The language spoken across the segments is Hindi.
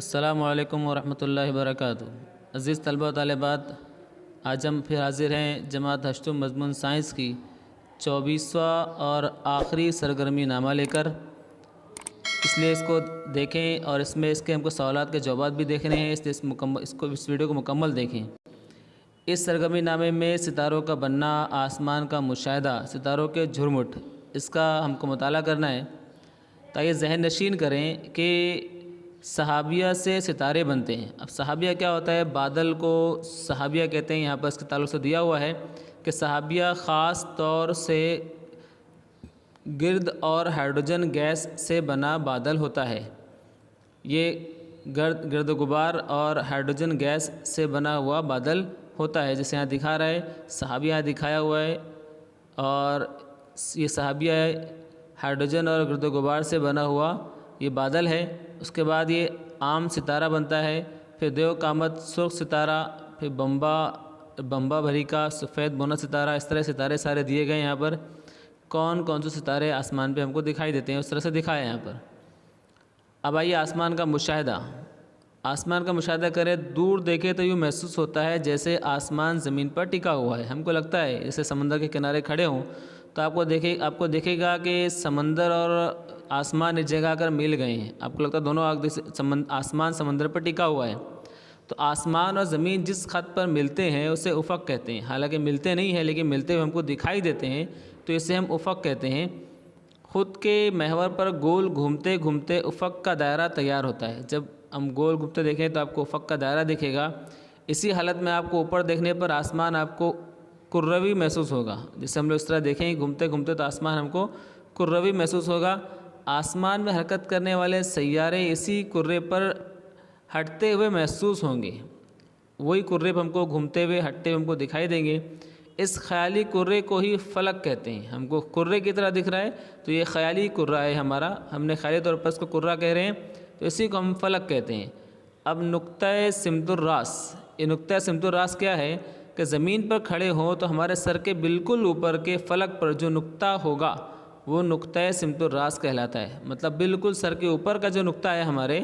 अस्सलामु अलैकुम वरहमतुल्लाहि वबरकातुहू। अज़ीज़ तलबा व तालिबात, आज हम फिर हाज़िर हैं जमात हश्तुम मज़मून साइंस की 24वां और आखिरी सरगर्मी नामा लेकर। इसलिए इसको देखें और इसमें इसके हमको सवालात के जवाब भी देखने हैं, इसलिए इस वीडियो को मुकम्मल देखें। इस सरगर्मी नामे में सितारों का बनना, आसमान का मुशाहिदा, सितारों के झुरमुट, इसका हमको मुताला करना है ताकि जहन नशीन करें कि सहाबिया से सितारे बनते हैं। अब सहाबिया क्या होता है? बादल को सहाबिया कहते हैं। यहाँ पर इसके ताल्लुक़ से दिया हुआ है कि सहाबिया ख़ास तौर से गिर्द और हाइड्रोजन गैस से बना बादल होता है। ये गर्द गुबार और हाइड्रोजन गैस से बना हुआ बादल होता है, जैसे यहाँ दिखा रहा है, सहाबिया दिखाया हुआ है। और ये सहाबिया हाइड्रोजन और गर्द गुबार से बना हुआ ये बादल है। उसके बाद ये आम सितारा बनता है, फिर देव कामत सुर्ख सितारा, फिर बम्बा भरी का सफ़ेद बोना सितारा। इस तरह सितारे सारे दिए गए यहाँ पर। कौन कौन से सितारे आसमान पे हमको दिखाई देते हैं, उस तरह से दिखाया है यहाँ पर। अब आइए आसमान का मुशाहिदा। आसमान का मुशाहिदा करें, दूर देखें तो यूँ महसूस होता है जैसे आसमान ज़मीन पर टिका हुआ है। हमको लगता है जैसे समंदर के किनारे खड़े हों तो आपको देखेगा कि समंदर और आसमान एक जगह आकर मिल गए हैं। आपको लगता है दोनों आसमान समंदर पर टिका हुआ है। तो आसमान और ज़मीन जिस ख़त पर मिलते हैं उसे उफ़क़ कहते हैं। हालांकि मिलते नहीं हैं, लेकिन मिलते हुए हमको दिखाई देते हैं, तो इसे हम उफ़क़ कहते हैं। ख़ुद के महवर पर गोल घूमते घूमते उफ़क़ का दायरा तैयार होता है। जब हम गोल घूमते देखें तो आपको उफ़क़ का दायरा दिखेगा। इसी हालत में आपको ऊपर देखने पर आसमान आपको कुर्रवी महसूस होगा। जैसे हम लोग इस तरह देखें घूमते घूमते तो आसमान हमको कुर्रवी महसूस होगा। आसमान में हरकत करने वाले सैयारे इसी कुर्रे पर हटते हुए महसूस होंगे। वही कुर्रे पर हमको घूमते हुए हटते हुए हमको दिखाई देंगे। इस ख़याली कुर्रे को ही फ़लक कहते हैं। हमको कुर्रे की तरह दिख रहा है तो ये ख़याली कुर्रा है हमारा, हमने ख़याली तौर पर इसको कुर्रा कह रहे हैं, तो इसी को हम फ़लक कहते हैं। अब नुक्ता सिमतुर्रास, ये नुक्ता सिमतुर्रास क्या है कि ज़मीन पर खड़े हों तो हमारे सर के बिल्कुल ऊपर के फ़लक पर जो नुक्ता होगा वो नुक्ता सिमतुर्रास कहलाता है। मतलब बिल्कुल सर के ऊपर का जो नुक्ता है हमारे,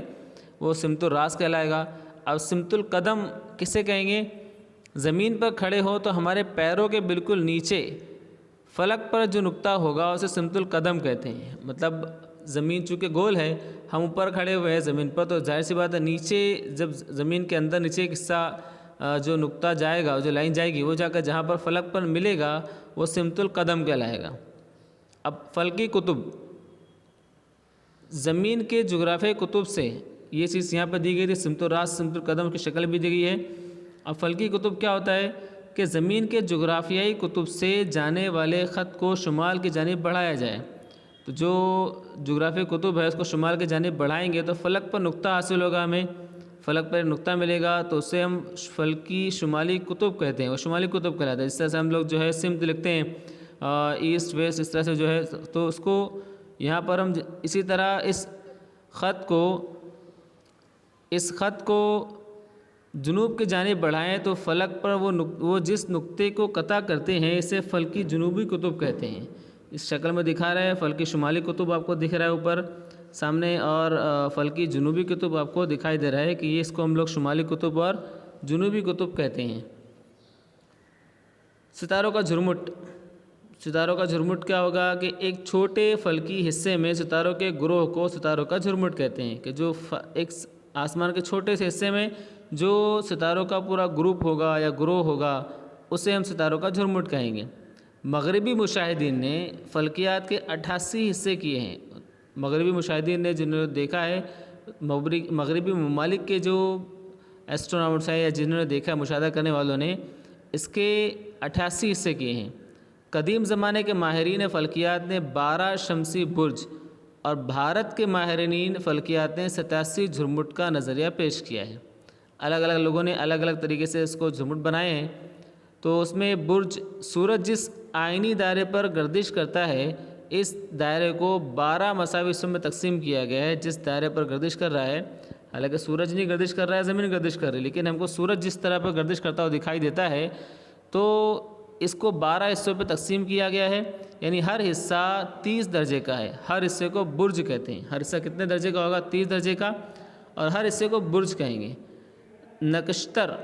वो सिमतुर्रास कहलाएगा। अब सिमतुल कदम किसे कहेंगे? ज़मीन पर खड़े हो तो हमारे पैरों के बिल्कुल नीचे फ़लक पर जो नुक्ता होगा उसे सिमतुल कदम कहते हैं। मतलब ज़मीन चूँकि गोल है, हम ऊपर खड़े हुए हैं ज़मीन पर, तो जाहिर सी बात है नीचे जब ज़मीन के अंदर नीचे एक हिस्सा जो नुक्ता जाएगा, जो लाइन जाएगी, वो जाकर जहाँ पर फ़लक पर मिलेगा वो सिमतुल कदम कहलाएगा। अब फ़लकी कुतुब, ज़मीन के जोग्राफ़ी कुतुब से ये चीज़ यहाँ पर दी गई थी, सिमतुर्रास सिमतुल कदम की शक्ल भी दी गई है। अब फ़लकी कुतुब क्या होता है कि ज़मीन के जोग्राफ़ियाई कुतुब से जाने वाले ख़त को शुमाल की जानिब बढ़ाया जाए। तो जो जोग्राफ़ी कुतुब है उसको शुमाल की जानिब बढ़ाएंगे तो फ़लक पर नुक्ता हासिल होगा, हमें फ़लक पर नुक्ता मिलेगा, तो उससे हम फ़लकी शुमाली कुतुब कहते हैं। वो शुमाली कुतुब कहलाता है। इस तरह से हम लोग जो है सिमत लिखते हैं, ईस्ट वेस्ट, इस तरह से जो है, तो उसको यहाँ पर हम इसी तरह इस ख़त को जुनूब की जानिब बढ़ाएं तो फ़लक पर वो जिस नुक्ते को कता करते हैं इसे फ़लकी जुनूबी कुतुब कहते हैं। इस शक्ल में दिखा रहा है, फ़लकी शुमाली कुतुब आपको दिख रहा है ऊपर सामने, और फ़लकी जुनूबी कुतुब आपको दिखाई दे रहा है कि ये इसको हम लोग शुमाली कुतुब और जुनूबी कुतुब कहते हैं। सितारों का झुरमुट, सितारों का झुरमुट क्या होगा कि एक छोटे फ़लकी हिस्से में सितारों के ग्रोह को सितारों का झुरमुट कहते हैं। कि जो एक आसमान के छोटे से हिस्से में जो सितारों का पूरा ग्रुप होगा या ग्रोह होगा उसे हम सितारों का झुरमुट कहेंगे। मगरिबी मुशाहिदीन ने फ़लकियात के 88 हिस्से किए हैं। मगरिबी मुशाहिदीन ने जिन्होंने देखा है, मगरिबी ममालिक के जो एस्ट्रोनॉट्स हैं या जिन्होंने देखा है, मुशाहिदा करने वालों ने, इसके 88 हिस्से किए हैं। कदीम ज़माने के माहिरीन फ़लकियात ने 12 शमसी बुर्ज और भारत के माहिरीन फ़लकियात ने 87 झुरमुट का नज़रिया पेश किया है। अलग अलग लोगों ने अलग अलग तरीके से इसको झुरमुट बनाए हैं। तो उसमें बुर्ज, सूरज जिस आइनी दायरे पर गर्दिश करता है, इस दायरे को 12 मसावी हिस्सों में तकसीम किया गया है। जिस दायरे पर गर्दिश कर रहा है, हालांकि सूरज नहीं गर्दिश कर रहा है, ज़मीन गर्दिश कर रही है, लेकिन हमको सूरज जिस तरह पर गर्दिश करता हुआ दिखाई देता है, तो इसको 12 हिस्सों पे तकसीम किया गया है। यानी हर हिस्सा 30 दर्जे का है। हर हिस्से को बुर्ज कहते हैं। हर हिस्सा कितने दर्जे का होगा? 30 दर्जे का। और हर हिस्से को बुर्ज कहेंगे। नकश्तर,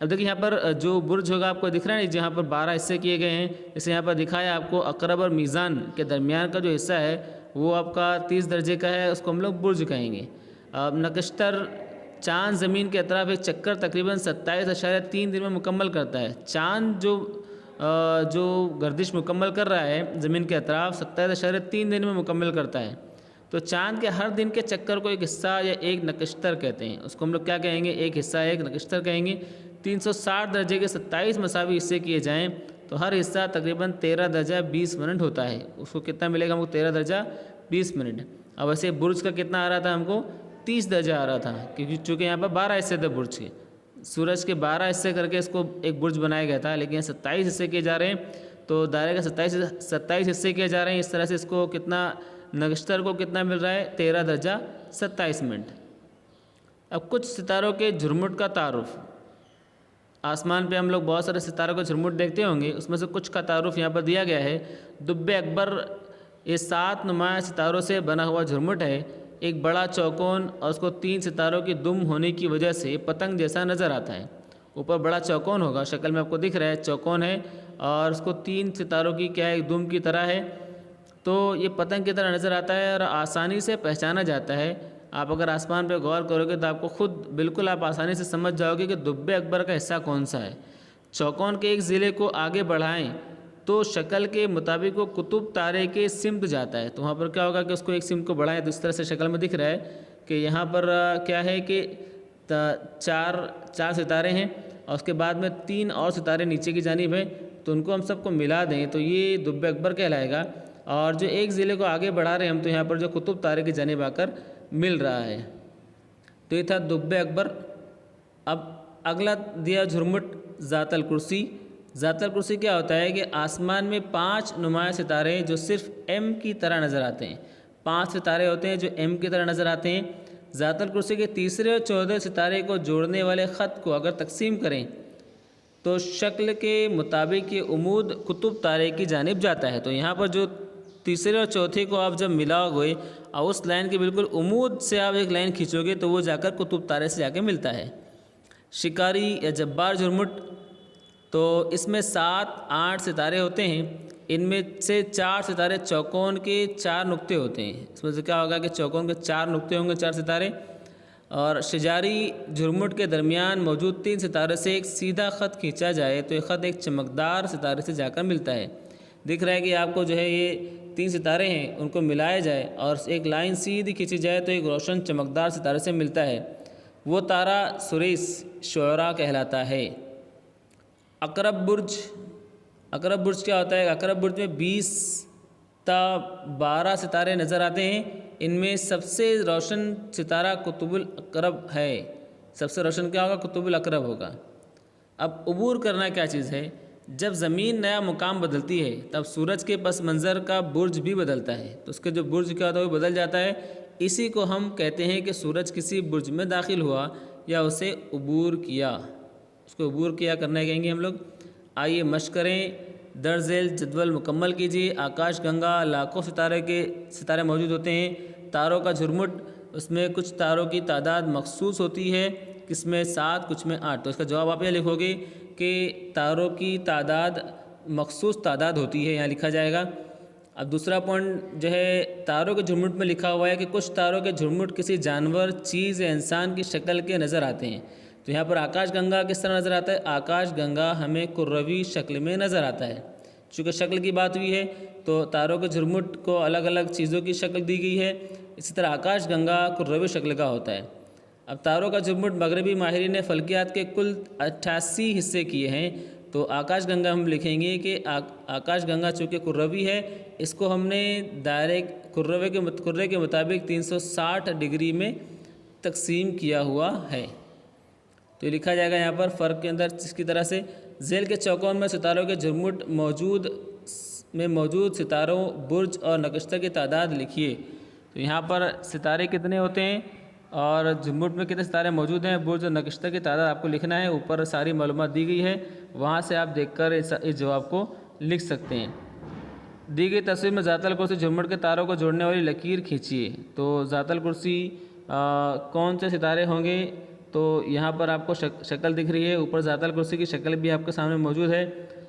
अब देखिए यहाँ पर जो बुर्ज होगा आपको दिख रहा है जहाँ पर 12 हिस्से किए गए हैं, जैसे यहाँ पर दिखाया आपको अकरब और मीज़ान के दरमियान का जो हिस्सा है वो आपका 30 दर्जे का है, उसको हम लोग बुर्ज कहेंगे। अब नकश्तर चाँद ज़मीन के अतराफ एक चक्कर तकरीबन 27.3 दिन में मुकम्मल करता है। चाँद जो गर्दिश मुकम्मल कर रहा है ज़मीन के अतराफ 27.3 दिन में मुकम्मल करता है। तो चाँद के हर दिन के चक्कर को एक हिस्सा या एक नकश्तर कहते हैं, उसको हम लोग क्या कहेंगे, एक हिस्सा एक नकश्तर कहेंगे। 360 दर्जे के 27 मसावी हिस्से किए जाएँ तो हर हिस्सा तकरीबन 13 दर्जा 20 मिनट होता है। उसको कितना मिलेगा हमको, 13 दर्जा 20 मिनट। अब वैसे बुर्ज का कितना आ रहा था हमको, 30 दर्जा आ रहा था, क्योंकि चूँकि यहाँ पर 12 हिस्से थे बुर्ज के, सूरज के 12 हिस्से करके इसको एक बुर्ज बनाया गया था, लेकिन 27 हिस्से किए जा रहे हैं, तो दायरे का 27 हिस्से किए जा रहे हैं। इस तरह से इसको कितना, नकश्तर को कितना मिल रहा है, 13 दर्जा 27 मिनट। अब कुछ सितारों के झुरमुट का तारुफ। आसमान पे हम लोग बहुत सारे सितारों के झुरमुट देखते होंगे, उसमें से कुछ का तारुफ यहाँ पर दिया गया है। दुब्बे अकबर ये 7 नुमाया सितारों से बना हुआ झुरमुट है। एक बड़ा चौकोन और उसको 3 सितारों की दुम होने की वजह से पतंग जैसा नज़र आता है। ऊपर बड़ा चौकोन होगा, शक्ल में आपको दिख रहा है चौकोन है, और उसको 3 सितारों की क्या है, दुम की तरह है, तो ये पतंग की तरह नज़र आता है और आसानी से पहचाना जाता है। आप अगर आसमान पर गौर करोगे तो आपको खुद बिल्कुल आप आसानी से समझ जाओगे कि दुब्बे अकबर का हिस्सा कौन सा है। चौकोन के एक ज़िले को आगे बढ़ाएं तो शक्ल के मुताबिक वो कुतुब तारे के सिमत जाता है। तो वहाँ पर क्या होगा कि उसको एक सिमत को बढ़ाएं तो इस तरह से शक्ल में दिख रहा है कि यहाँ पर क्या है कि 4 सितारे हैं और उसके बाद में 3 और सितारे नीचे की जानिब हैं, तो उनको हम सबको मिला दें तो ये दुब्बे अकबर कहलाएगा। और जो एक ज़िले को आगे बढ़ा रहे हैं हम, तो यहाँ पर जो कुतुब तारे की जानिब आकर मिल रहा है, तो ये था दुब्बे अकबर। अब अगला दिया झुरमुट ज़ातल कुर्सी। ज़ातल कुर्सी क्या होता है कि आसमान में 5 नुमाया सितारे जो सिर्फ एम की तरह नज़र आते हैं। 5 सितारे होते हैं जो एम की तरह नज़र आते हैं। ज़ातल कुर्सी के तीसरे और 14 सितारे को जोड़ने वाले ख़त को अगर तकसीम करें तो शक्ल के मुताबिक ये उमूद कुतुब तारे की जानिब जाता है। तो यहाँ पर जो तीसरे और चौथे को आप जब मिलाओगे और उस लाइन के बिल्कुल उमूद से आप एक लाइन खींचोगे तो वो जाकर कुतुब तारे से जाके मिलता है। शिकारी या जब्बार झुरमुट, तो इसमें 7-8 सितारे होते हैं। इनमें से 4 सितारे चौकोन के 4 नुक्ते होते हैं। इसमें से क्या होगा कि चौकोन के 4 नुक्ते होंगे, 4 सितारे। और शिजारी झुरमुट के दरमियान मौजूद 3 सितारे से एक सीधा ख़त खींचा जाए तो ये ख़त एक चमकदार सितारे से जाकर मिलता है। दिख रहा है कि आपको जो है ये 3 सितारे हैं, उनको मिलाया जाए और एक लाइन सीधी खींची जाए तो एक रोशन चमकदार सितारे से मिलता है। वो तारा सुरेश शुरा कहलाता है। अकरब बुर्ज। अकरब बुर्ज क्या होता है? अकरब बुर्ज में 20 ता 12 सितारे नज़र आते हैं। इनमें सबसे रोशन सितारा कुतुबुल अकरब है। सबसे रोशन क्या होगा? कुतुबुल अकरब होगा। अब उबूर करना क्या चीज़ है? जब ज़मीन नया मुकाम बदलती है तब सूरज के पस मंज़र का बुर्ज भी बदलता है। तो उसके जो बुर्ज क्या होता है वो बदल जाता है। इसी को हम कहते हैं कि सूरज किसी बुर्ज में दाखिल हुआ या उसे उबूर किया। उसको उबूर किया करना कहेंगे हम लोग। आइए मश्क करें, दर्ज़ेल जदवल मुकम्मल कीजिए। आकाश गंगा लाखों सितारे मौजूद होते हैं। तारों का झुरमुट, उसमें कुछ तारों की तादाद मखसूस होती है, किसमें 7 कुछ में 8। तो इसका जवाब आप ये लिखोगे कि तारों की तादाद मखसूस तादाद होती है, यहाँ लिखा जाएगा। अब दूसरा पॉइंट जो है तारों के झुरमुट में लिखा हुआ है कि कुछ तारों के झुरमुट किसी जानवर, चीज़ या इंसान की शक्ल के नज़र आते हैं। तो यहाँ पर आकाश गंगा किस तरह नज़र आता है? आकाश गंगा हमें कुर्रवी शक्ल में नज़र आता है। चूँकि शक्ल की बात हुई है तो तारों के झुरमुट को अलग अलग चीज़ों की शक्ल दी गई है। इसी तरह आकाश गंगा कुर्रवी शक्ल का होता है। अब तारों का झुरमुट मगरबी माहिरीन ने फल्कियात के कुल 88 हिस्से किए हैं। तो आकाश गंगा हम लिखेंगे कि आकाश गंगा चूँकि कुर्रवी है, इसको हमने दायरे कुर्रे के मुताबिक 360 डिग्री में तकसीम किया हुआ है। तो ये लिखा जाएगा यहाँ पर फ़र्क के अंदर जिसकी तरह से झेल के चौकोन में सितारों के झुरमुट मौजूद सितारों, बुर्ज और नकश्तर की तादाद लिखिए। तो यहाँ पर सितारे कितने होते हैं और झुरमुट में कितने सितारे मौजूद हैं, बुर्ज और नकश्तर की तादाद आपको लिखना है। ऊपर सारी मालूमात दी गई है, वहाँ से आप देखकर इस जवाब को लिख सकते हैं। दी गई तस्वीर में ज़ातल कुर्सी झुरमुट के तारों को जोड़ने वाली लकीर खींचिए। तो ज़ातल कुर्सी कौन से सितारे होंगे, तो यहाँ पर आपको शक्ल दिख रही है, ऊपर ज़ातल कुर्सी की शक्ल भी आपके सामने मौजूद है।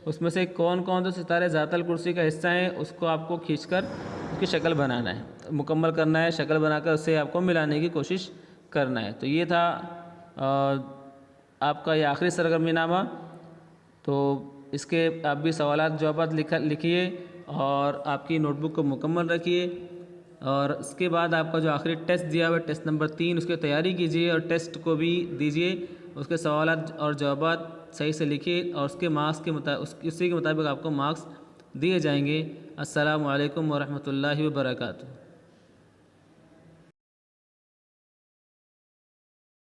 उसमें से कौन कौन से सितारे ज़ातल कुर्सी का हिस्सा हैं उसको आपको खींचकर उसकी शक्ल बनाना है, मुकम्मल करना है, शक्ल बनाकर उससे आपको मिलाने की कोशिश करना है। तो ये था आपका ये आखिरी सरगर्मीनामा। तो इसके आप भी सवालात जवाबात लिखिए और आपकी नोटबुक को मुकम्मल रखिए, और इसके बाद आपका जो आखिरी टेस्ट दिया हुआ है टेस्ट नंबर 3, उसकी तैयारी कीजिए और टेस्ट को भी दीजिए। उसके सवालात और जवाबात सही से लिखिए और उसके मार्क्स के उसी के मुताबिक आपको मार्क्स दिए जाएंगे। अस्सलामु अलैकुम वरहमतुल्लाहि वबरकातुहू।